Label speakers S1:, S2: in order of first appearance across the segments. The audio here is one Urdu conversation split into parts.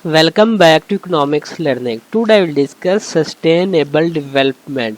S1: Welcome back to Economics Learning. Today I will discuss Sustainable Development.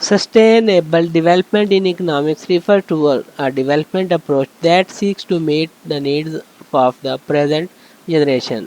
S1: Sustainable development in economics refer to a development approach that seeks to meet the needs of the present generation।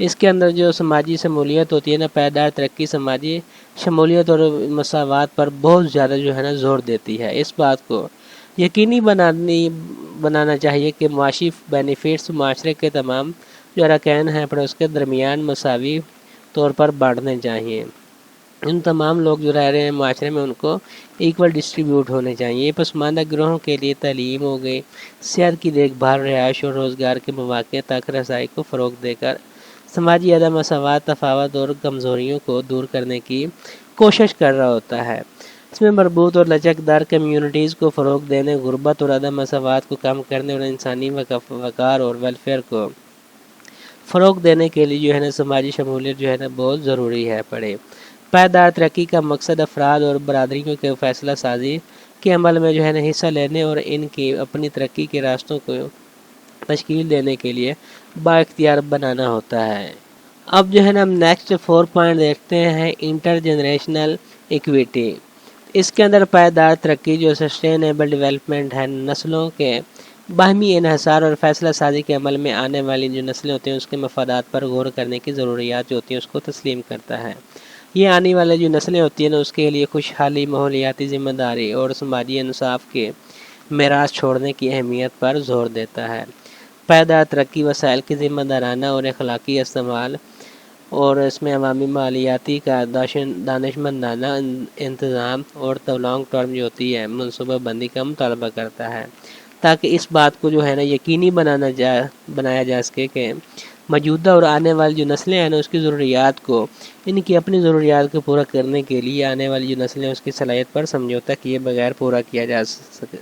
S1: اس کے اندر جو سماجی شمولیت ہوتی ہے نا، پائیدار ترقی سماجی شمولیت اور مساوات پر بہت زیادہ جو ہے نا زور دیتی ہے۔ اس بات کو یقینی بنانا چاہیے کہ معاشی بینیفٹس معاشرے کے تمام جو اراکین ہیں پر اس کے درمیان مساوی طور پر بانٹنے چاہیے۔ ان تمام لوگ جو رہ رہے ہیں معاشرے میں ان کو ایکول ڈسٹریبیوٹ ہونے چاہیے۔ پسماندہ گروہوں کے لیے تعلیم ہو گئی، صحت کی دیکھ بھال، رہائش اور روزگار کے مواقع تک رسائی کو فروغ دے کر سماجی عدم مساوات، تفاوت اور کمزوریوں کو دور کرنے کی کوشش کر رہا ہوتا ہے۔ اس میں مربوط اور لچکدار کمیونٹیز کو فروغ دینے، غربت اور عدم مساوات کو کم کرنے اور انسانی وقار اور ویلفیئر کو فروغ دینے کے لیے جو ہے نا سماجی شمولیت جو ہے نا بہت ضروری ہے۔ پائیدار ترقی کا مقصد افراد اور برادریوں کے فیصلہ سازی کے عمل میں جو ہے نا حصہ لینے اور ان کی اپنی ترقی کے راستوں کو تشکیل دینے کے لیے با اختیار بنانا ہوتا ہے۔ اب جو ہے نا ہم نیکسٹ 4 پوائنٹ دیکھتے ہیں، انٹر جنریشنل ایکویٹی۔ اس کے اندر پائیدار ترقی جو سسٹینیبل ڈیولپمنٹ ہے، نسلوں کے باہمی انحصار اور فیصلہ سازی کے عمل میں آنے والی جو نسلیں ہوتی ہیں اس کے مفادات پر غور کرنے کی ضروریات جو ہوتی ہیں اس کو تسلیم کرتا ہے۔ یہ آنے والے جو نسلیں ہوتی ہیں نا اس کے لیے خوشحالی، ماحولیاتی ذمہ داری اور سماجی انصاف کے میراث چھوڑنے کی اہمیت پر زور دیتا ہے۔ پائیدار ترقی وسائل کی ذمہ دارانہ اور اخلاقی استعمال اور اس میں عوامی مالیاتی کا دانشمندانہ انتظام اور لانگ ٹرم جو ہوتی ہے منصوبہ بندی کا مطالبہ کرتا ہے، تاکہ اس بات کو جو ہے نا یقینی بنایا جا سکے کہ موجودہ اور آنے والی جو نسلیں ہیں نا اس کی ضروریات کو، ان کی اپنی ضروریات کو پورا کرنے کے لیے آنے والی جو نسلیں اس کی صلاحیت پر سمجھوتا کیے بغیر پورا کیا جا سکے۔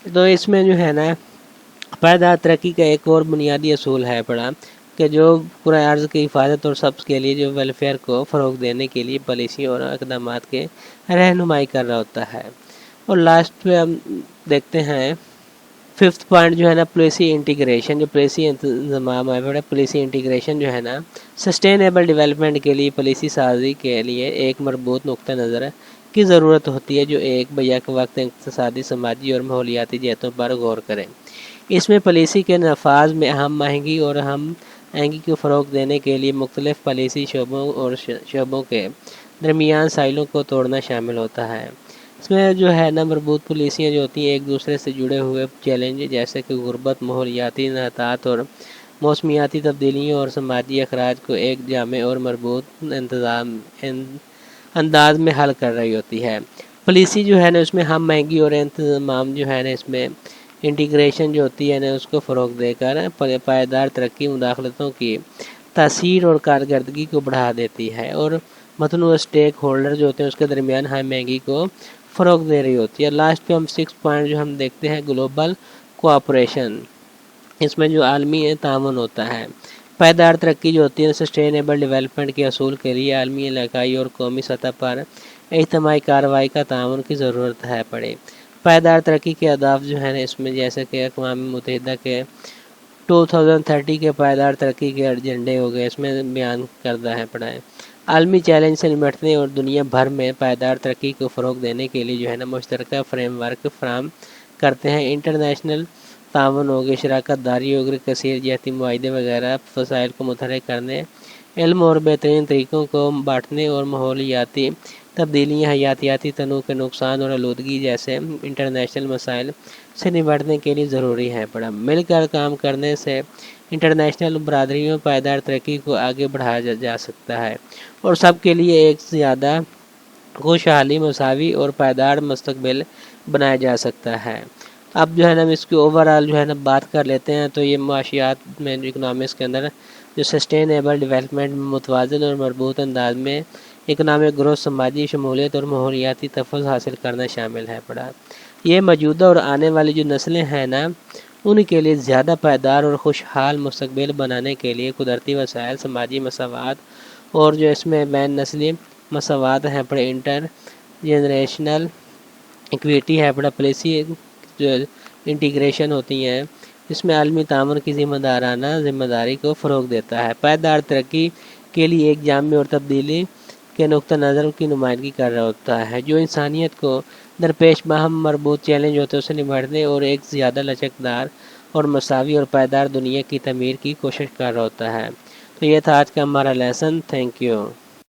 S1: تو اس میں جو ہے نا پائیدار ترقی کا ایک اور بنیادی اصول ہے کہ جو پورا عرض کی حفاظت اور سب کے لیے جو ویلفیئر کو فروغ دینے کے لیے پالیسی اور اقدامات کے رہنمائی کر رہا ہوتا ہے۔ اور لاسٹ پہ ہم دیکھتے ہیں 5th پوائنٹ جو ہے نا پالیسی انٹیگریشن، جو پالیسی انتظام ہے، پالیسی انٹیگریشن جو ہے نا سسٹینیبل ڈیولپمنٹ کے لیے پالیسی سازی کے لیے ایک مربوط نقطہ نظر کی ضرورت ہوتی ہے جو ایک بیک وقت اقتصادی، سماجی اور ماحولیاتی جہتوں پر غور کرے۔ اس میں پالیسی کے نفاذ میں ہم آہنگی اور ہم آہنگی کو فروغ دینے کے لیے مختلف پالیسی شعبوں کے درمیان سائلوں کو توڑنا شامل ہوتا ہے۔ اس میں جو ہے نا مربوط پالیسیاں جو ہوتی ہیں ایک دوسرے سے جڑے ہوئے چیلنج جیسے کہ غربت، ماحولیاتی انحطاط اور موسمیاتی تبدیلیوں اور سماجی اخراج کو ایک جامع اور مربوط انداز میں حل کر رہی ہوتی ہے۔ پالیسی جو ہے نا اس میں ہم آہنگی اور انتظام جو ہے نا اس میں انٹیگریشن جو ہوتی ہے نا اس کو فروغ دے کر پائیدار ترقی مداخلتوں کی تاثیر اور کارکردگی کو بڑھا دیتی ہے اور متنوع اسٹیک ہولڈر جو ہوتے ہیں اس کے درمیان ہم آہنگی کو فروغ دے رہی ہوتی ہے۔ لاسٹ پہ ہم 6 پوائنٹ جو ہم دیکھتے ہیں گلوبل کوآپریشن، اس میں جو عالمی تعاون ہوتا ہے۔ پائیدار ترقی جو ہوتی ہے سسٹینیبل ڈیولپمنٹ کے اصول کے لیے عالمی، علاقائی اور قومی سطح پر اجتماعی کارروائی کا تعاون کی ضرورت ہے پائیدار ترقی کے اہداف جو ہیں اس میں جیسے کہ اقوام متحدہ کے 2030 کے پائیدار ترقی کے ایجنڈے ہو گئے، اس میں بیان کردہ ہے عالمی چیلنج سے نمٹنے اور دنیا بھر میں پائیدار ترقی کو فروغ دینے کے لیے جو ہے نا مشترکہ فریم ورک فراہم کرتے ہیں۔ انٹرنیشنل تعاون ہوگی، شراکت داری ہوگی، کثیر جہتی معاہدے وغیرہ، وسائل کو متحرک کرنے، علم اور بہترین طریقوں کو بانٹنے اور ماحولیاتی تبدیلیاں، حیاتیاتی تنوع کے نقصان اور آلودگی جیسے انٹرنیشنل مسائل سے نمٹنے کے لیے ضروری ہے مل کر کام کرنے سے انٹرنیشنل برادریوں پائیدار ترقی کو آگے بڑھایا جا سکتا ہے اور سب کے لیے ایک زیادہ خوشحالی، مساوی اور پائیدار مستقبل بنایا جا سکتا ہے۔ اب جو ہے نا ہم اس کی اوورآل جو ہے نا بات کر لیتے ہیں تو یہ معاشیات میں اکنامکس کے اندر جو سسٹینیبل ڈیولپمنٹ متوازن اور مربوط انداز میں اکنامک گروتھ، سماجی شمولیت اور ماحولیاتی تحفظ حاصل کرنا شامل ہے یہ موجودہ اور آنے والی جو نسلیں ہیں نا ان کے لیے زیادہ پائیدار اور خوشحال مستقبل بنانے کے لیے قدرتی وسائل، سماجی مساوات اور جو اس میں بین نسلی مساوات ہیں انٹر جنریشنل ایکویٹی ہے پالیسی جو انٹیگریشن ہوتی ہیں اس میں عالمی تعاون کی ذمہ داری کو فروغ دیتا ہے۔ پائیدار ترقی کے لیے ایک جامع اور تبدیلی کے نقطہ نظر کی نمائندگی کر رہا ہوتا ہے جو انسانیت کو درپیش باہم مربوط چیلنج ہوتے ہیں اسے نمٹنے اور ایک زیادہ لچکدار اور مساوی اور پائیدار دنیا کی تعمیر کی کوشش کر رہا ہوتا ہے۔ تو یہ تھا آج کا ہمارا لیسن. Thank you.